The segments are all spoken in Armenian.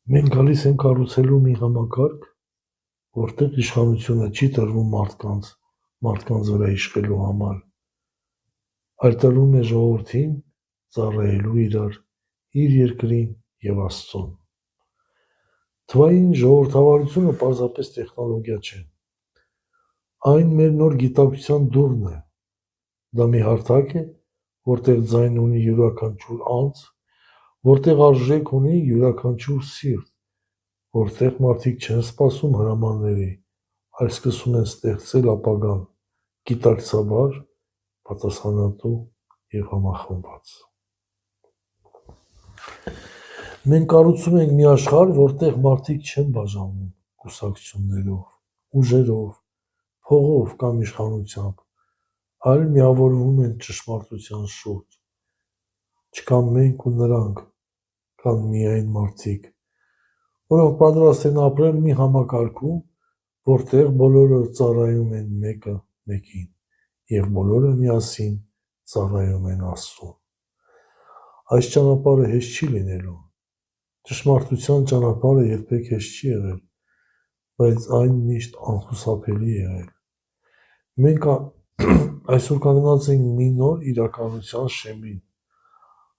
Մենք գալիս ենք կառուցելու մի համակարգ, որտեղ իշխանությունը չի տրվում մարդկանց վրա իշխելու համար, այլ տրվում է ժողովրդին ծառայելու իր երկրին և Աստծուն։ Թվային ժողովրդավարությունը պարզապես տեխնոլոգիա չէ։ Այն մեր նոր գիտակցության դուռն է։ Դա մի հարթակ է, որտեղ ձայն ունի յուրաքանչյուր անձ, որտեղ արժեք ունի յուրաքանչյուր սիրտ, որտեղ մարդիկ չեն սպասում հրամանների, այլ սկսում են ստեղծել ապագան գիտակցաբար, պատասխանատու և համախմբված։ Մենք կառուցում ենք մի աշխարհ, որտեղ մարդիկ չեն բաժանվում կուսակցություններով, ուժերով, փողով կամ իշխանությամբ, այլ միավորվում են ճշմարտության շուրջ։ Չկա մենք ու նրանք, կան միայն մարդիկ, որոնք պատրաստ են ապրել մի համակարգում, որտեղ բոլորը ծառայում են մեկը մեկին և բոլորը միասին ծառայում են Աստծուն։ Այս ճանապարհը հեշտ չի լինելու։ Ճշմարտության ճանապարհը երբեք հեշտ չի եղել, բայց այն միշտ անխուսափելի է եղել։ Մենք այսօր կանգնած ենք մի նոր իրականության շեմին,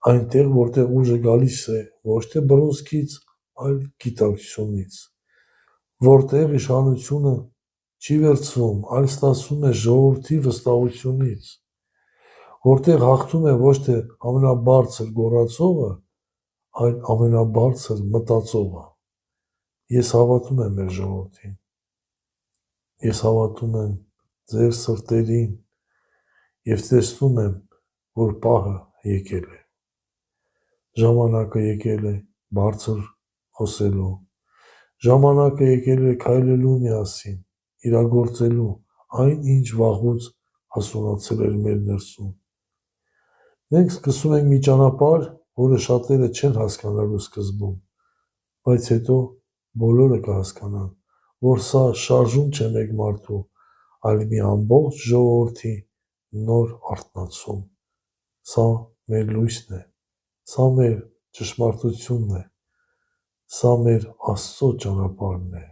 այնտեղ, որտեղ ուժը գալիս է ոչ թե բռունցքից, այլ գիտակցությունից, որտեղ իշխանությունը չի վերցվում, այլ ստացվում է ժողովրդի վստահությունից, որտեղ հաղթում է ոչ թե ամենաբարձր գոռացողը, այլ ամենաբարձր մտածողը։ Ես հավատում եմ մեր ժողովրդին։ Ես հավատում եմ ձեր սրտերին և տեսնում եմ, որ պահը եկել է։ Ժամանակը եկել է բարձր խոսելու։ Ժամանակը եկել է քայլելու միասին, իրագործելու այն, ինչ վաղուց հասունացել էր մեր ներսում։ Մենք սկսում ենք մի ճանապարհ, որը շատերը չեն հասկանալու սկզբում, բայց հետո բոլորը կհասկանան, որ սա շարժում չէ մեկ մարդու, այլ մի ամբողջ ժողովրդի նոր արթնացում։ Սա մեր լույսն է, սա մեր ճշմարտությունն է, սա մեր Աստծո ճանապարհն է։